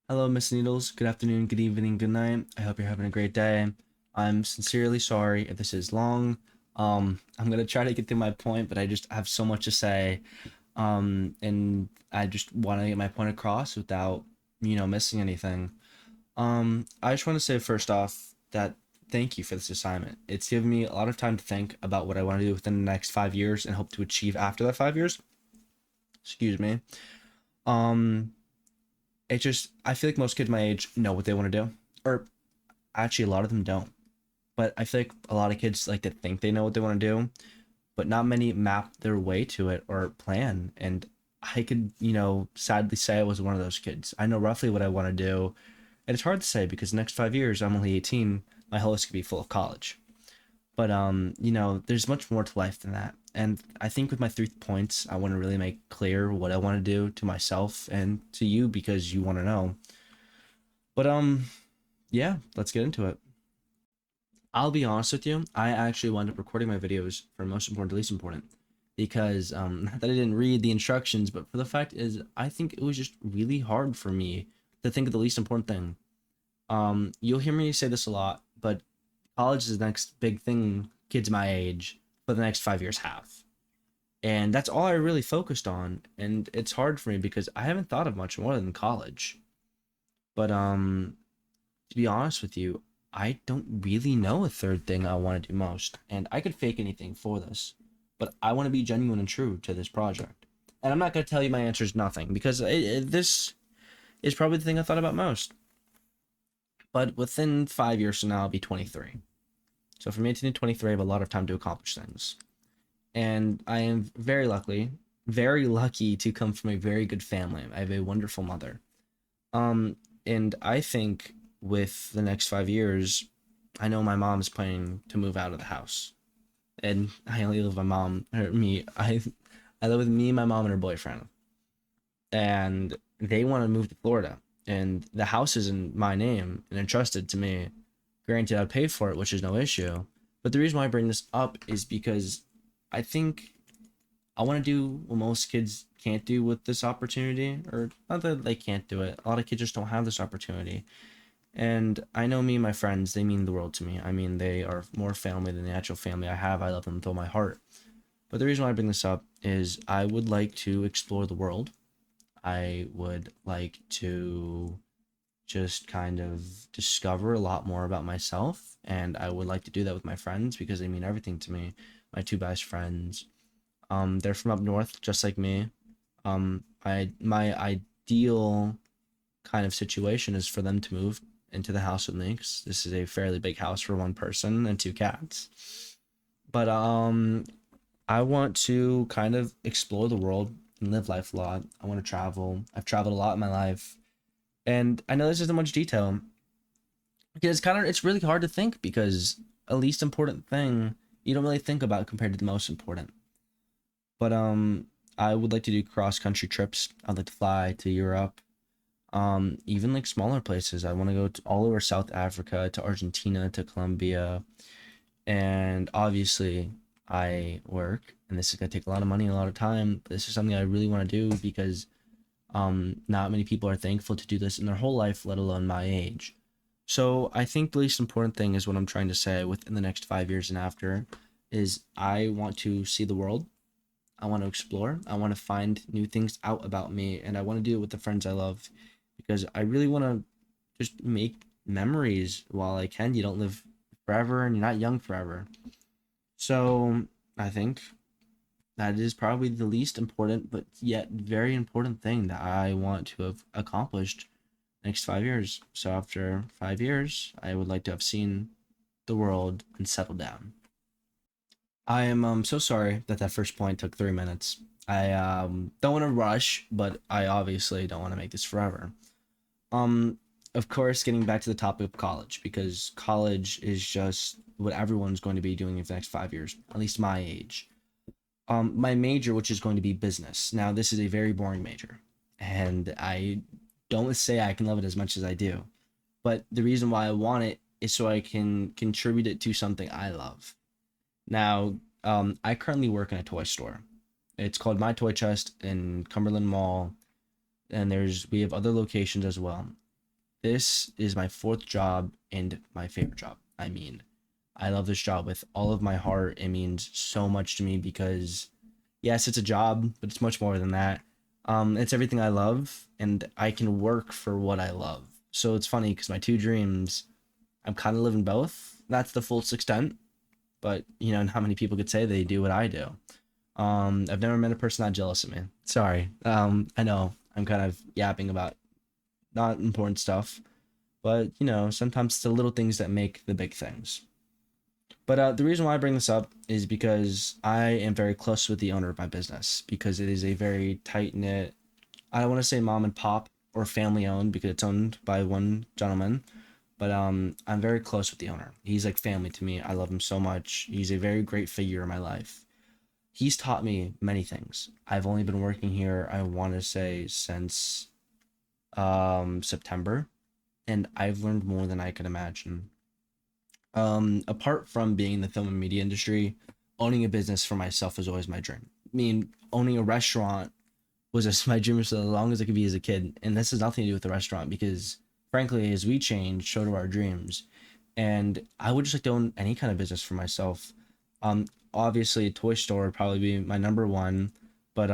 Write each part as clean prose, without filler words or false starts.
Hello, Miss Needles. Good afternoon, good evening, good night. I hope you're having a great day. I'm sincerely sorry if this is long. I'm gonna try to get through my point, but I just have so much to say. And I just want to get my point across without, missing anything. I just want to say first off that thank you for this assignment. It's given me a lot of time to think about what I want to do within the next 5 years and hope to achieve after that 5 years. Excuse me. Um, it just I feel like most kids my age know what they want to do, or actually a lot of them don't. But I feel like a lot of kids like to think they know what they want to do, but not many map their way to it or plan. And I could, sadly say I was one of those kids. I know roughly what I want to do, and it's hard to say because the next 5 years I'm only 18. My whole list could be full of college. But there's much more to life than that. And I think with my 3 points, I want to really make clear what I want to do to myself and to you because you want to know. But yeah, let's get into it. I'll be honest with you, I actually wound up recording my videos from most important to least important because not that I didn't read the instructions, but for the fact is I think it was just really hard for me to think of the least important thing. You'll hear me say this a lot, but college is the next big thing kids my age for the next 5 years have. And that's all I really focused on. And it's hard for me because I haven't thought of much more than college. But to be honest with you, I don't really know a third thing I want to do most, and I could fake anything for this, but I want to be genuine and true to this project. And I'm not going to tell you my answer is nothing because this is probably the thing I thought about most. But within 5 years from now, I'll be 23. So from 18 to 23, I have a lot of time to accomplish things. And I am very lucky to come from a very good family. I have a wonderful mother. Um, and I think with the next 5 years, I know my mom's planning to move out of the house, and I only live with my mom or me. I live with me, my mom, and her boyfriend, and they want to move to Florida, and the house is in my name and entrusted to me. Granted, I'd pay for it, which is no issue. But the reason why I bring this up is because I think I want to do what most kids can't do with this opportunity, or not that they can't do it. A lot of kids just don't have this opportunity. And I know me and my friends, they mean the world to me. I mean, they are more family than the actual family I have. I love them with all my heart. But the reason why I bring this up is I would like to explore the world. I would like to just kind of discover a lot more about myself. And I would like to do that with my friends because they mean everything to me. My two best friends. They're from up north, just like me. My ideal kind of situation is for them to move into the house with me, 'cause this is a fairly big house for one person and two cats. But I want to kind of explore the world and live life a lot. I want to travel. I've traveled a lot in my life, and I know this isn't much detail because it's really hard to think because a least important thing you don't really think about compared to the most important. But I would like to do cross country trips. I'd like to fly to Europe. Even like smaller places. I want to go to all over South Africa, to Argentina, to Colombia, and obviously I work, and this is gonna take a lot of money and a lot of time. But this is something I really want to do because not many people are thankful to do this in their whole life, let alone my age. So I think the least important thing is what I'm trying to say within the next 5 years and after is I want to see the world. I want to explore. I want to find new things out about me, and I want to do it with the friends I love because I really want to just make memories while I can. You don't live forever, and you're not young forever. So I think that is probably the least important, but yet very important thing that I want to have accomplished next 5 years. So after 5 years, I would like to have seen the world and settled down. I am so sorry that that first point took 3 minutes. I don't want to rush, but I obviously don't want to make this forever. Um, of course, getting back to the topic of college, because college is just what everyone's going to be doing for the next 5 years, at least my age. My major, which is going to be business. Now, this is a very boring major, and I don't say I can love it as much as I do, but the reason why I want it is so I can contribute it to something I love. Now, I currently work in a toy store. It's called My Toy Chest in Cumberland Mall, and we have other locations as well. this is my fourth job and my favorite job. I mean, I love this job with all of my heart. It means so much to me because, yes, it's a job, but it's much more than that. It's everything I love, and I can work for what I love. So it's funny because my two dreams, I'm kind of living both. That's the full extent, but not many people could say they do what I do. I've never met a person that jealous of me. Sorry. I know I'm kind of yapping about not important stuff, but sometimes it's the little things that make the big things. But the reason why I bring this up is because I am very close with the owner of my business because it is a very tight knit. I don't want to say mom and pop or family owned because it's owned by one gentleman, but I'm very close with the owner. He's like family to me. I love him so much. He's a very great figure in my life. He's taught me many things. I've only been working here, I want to say, since September, and I've learned more than I could imagine. Apart from being in the film and media industry, owning a business for myself was always my dream. I mean, owning a restaurant was just my dream for as long as I could be as a kid. And this has nothing to do with the restaurant because, frankly, as we change, so do our dreams. And I would just like to own any kind of business for myself. Obviously, a toy store would probably be my number one, but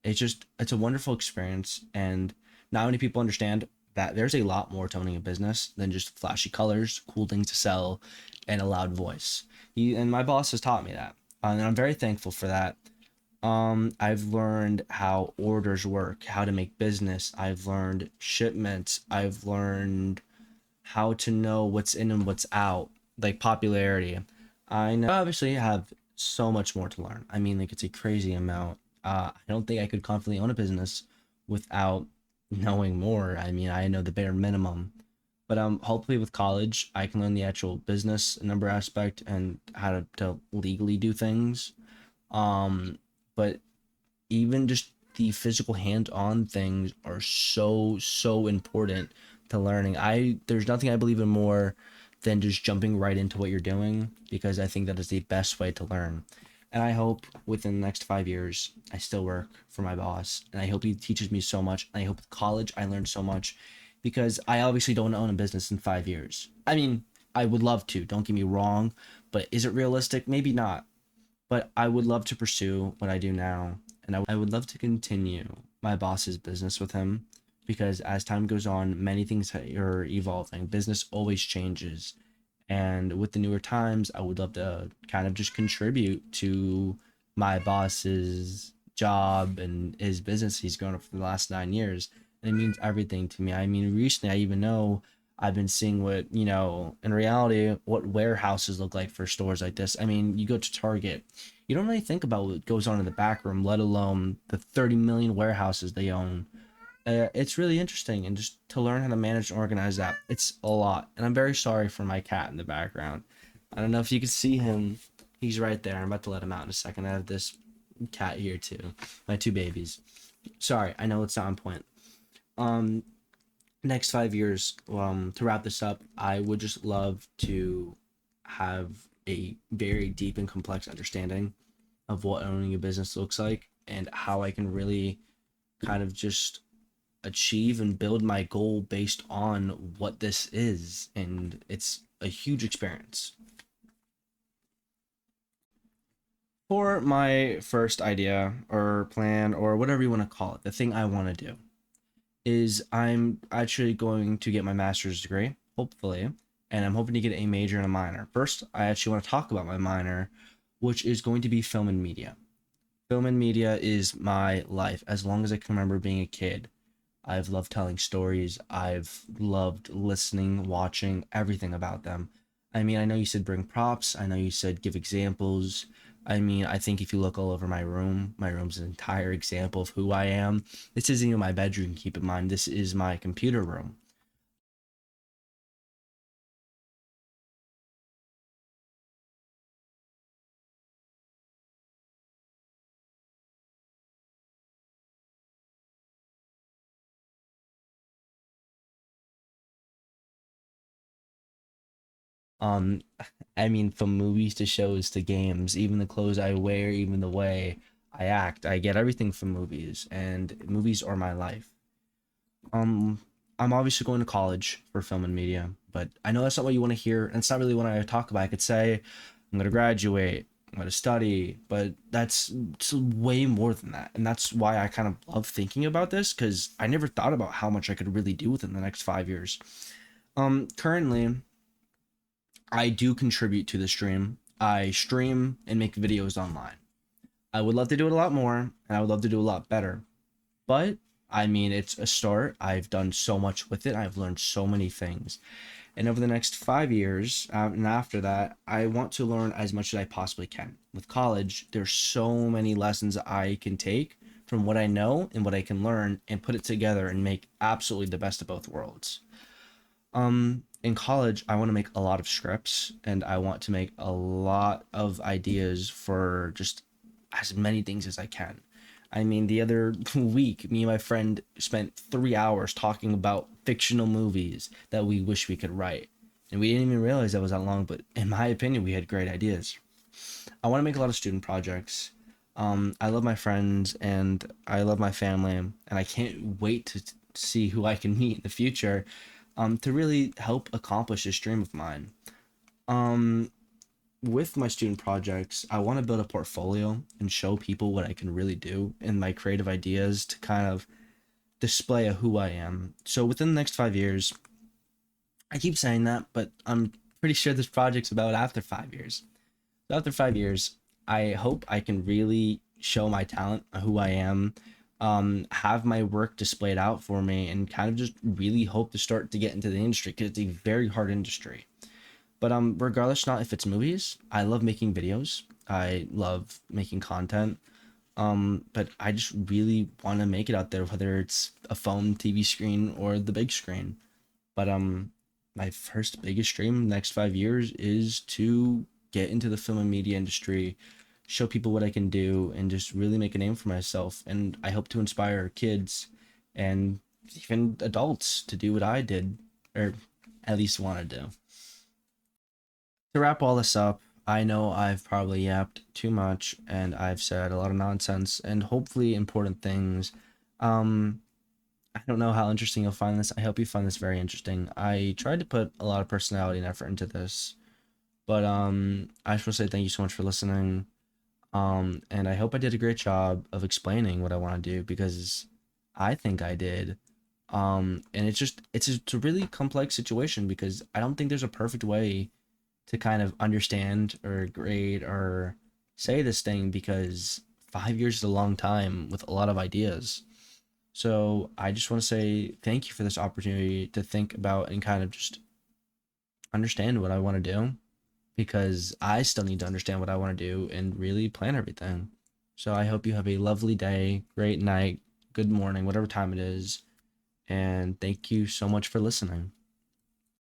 it's a wonderful experience, and not many people understand that there's a lot more to owning a business than just flashy colors, cool things to sell, and a loud voice. And my boss has taught me that, and I'm very thankful for that. I've learned how orders work, how to make business. I've learned shipments. I've learned how to know what's in and what's out, like popularity. I know obviously have so much more to learn. I mean, like it's a crazy amount. I don't think I could confidently own a business without knowing more. I mean, I know the bare minimum. But hopefully with college, I can learn the actual business number aspect and how to legally do things. Um, but even just the physical hands-on things are so important to learning. There's nothing I believe in more than just jumping right into what you're doing because I think that is the best way to learn. And I hope within the next 5 years I still work for my boss, and I hope he teaches me so much. And I hope with college I learned so much because I obviously don't own a business in 5 years. I mean, I would love to, don't get me wrong, but is it realistic? Maybe not. But I would love to pursue what I do now, and I would love to continue my boss's business with him because as time goes on, many things are evolving. Business always changes. And with the newer times, I would love to kind of just contribute to my boss's job and his business he's grown up for the last 9 years. And it means everything to me. I mean, recently I even know I've been seeing what, in reality, what warehouses look like for stores like this. I mean, you go to Target, you don't really think about what goes on in the back room, let alone the 30 million warehouses they own. It's really interesting, and just to learn how to manage and organize that, it's a lot. And I'm very sorry for my cat in the background. I don't know if you can see him. He's right there. I'm about to let him out in a second. I have this cat here too, my two babies. Sorry, I know it's not on point. Um, Next 5 years, to wrap this up, I would just love to have a very deep and complex understanding of what owning a business looks like and how I can really kind of just achieve and build my goal based on what this is. And it's a huge experience. For my first idea or plan or whatever you want to call it, the thing I want to do is I'm actually going to get my master's degree, hopefully, and I'm hoping to get a major and a minor. First, I actually want to talk about my minor, which is going to be film and media. Film and media is my life. As long as I can remember being a kid, I've loved telling stories. I've loved listening, watching everything about them. I mean, I know you said bring props. I know you said give examples. I mean, I think if you look all over my room's an entire example of who I am. This isn't even my bedroom, keep in mind. This is my computer room. Um, I mean, from movies to shows to games, even the clothes I wear, even the way I act, I get everything from movies, and movies are my life. Um, I'm obviously going to college for film and media, but I know that's not what you want to hear, and it's not really what I talk about. I could say I'm going to graduate, I'm going to study, but that's it's way more than that. And that's why I kind of love thinking about this, because I never thought about how much I could really do within the next 5 years. Currently, I do contribute to the stream. I stream and make videos online. I would love to do it a lot more, and I would love to do a lot better. But I mean, it's a start. I've done so much with it. I've learned so many things. And over the next 5 years, and after that, I want to learn as much as I possibly can. With college, there's so many lessons I can take from what I know and what I can learn and put it together and make absolutely the best of both worlds. In college, I want to make a lot of scripts and I want to make a lot of ideas for just as many things as I can. I mean, the other week, me and my friend spent 3 hours talking about fictional movies that we wish we could write. And we didn't even realize that was that long, but in my opinion, we had great ideas. I want to make a lot of student projects. I love my friends and I love my family, and I can't wait to see who I can meet in the future to really help accomplish this dream of mine. Um, with my student projects, I want to build a portfolio and show people what I can really do and my creative ideas to kind of display a who I am. So within the next 5 years, I keep saying that, but I'm pretty sure this project's about after 5 years. So after 5 years, I hope I can really show my talent, who I am, have my work displayed out for me, and kind of just really hope to start to get into the industry because it's a very hard industry. But regardless, not if it's movies, I love making videos. I love making content. But I just really want to make it out there, whether it's a phone, TV screen, or the big screen. But my first biggest dream next 5 years is to get into the film and media industry, show people what I can do, and just really make a name for myself. And I hope to inspire kids and even adults to do what I did, or at least want to do. To wrap all this up, I know I've probably yapped too much and I've said a lot of nonsense and hopefully important things. Um, I don't know how interesting you'll find this. I hope you find this very interesting. I tried to put a lot of personality and effort into this, but I just want to say thank you so much for listening. And I hope I did a great job of explaining what I want to do because I think I did. And it's a really complex situation because I don't think there's a perfect way to kind of understand or grade or say this thing because 5 years is a long time with a lot of ideas. So I just want to say thank you for this opportunity to think about and kind of just understand what I want to do because I still need to understand what I want to do and really plan everything. So I hope you have a lovely day, great night, good morning, whatever time it is. And thank you so much for listening.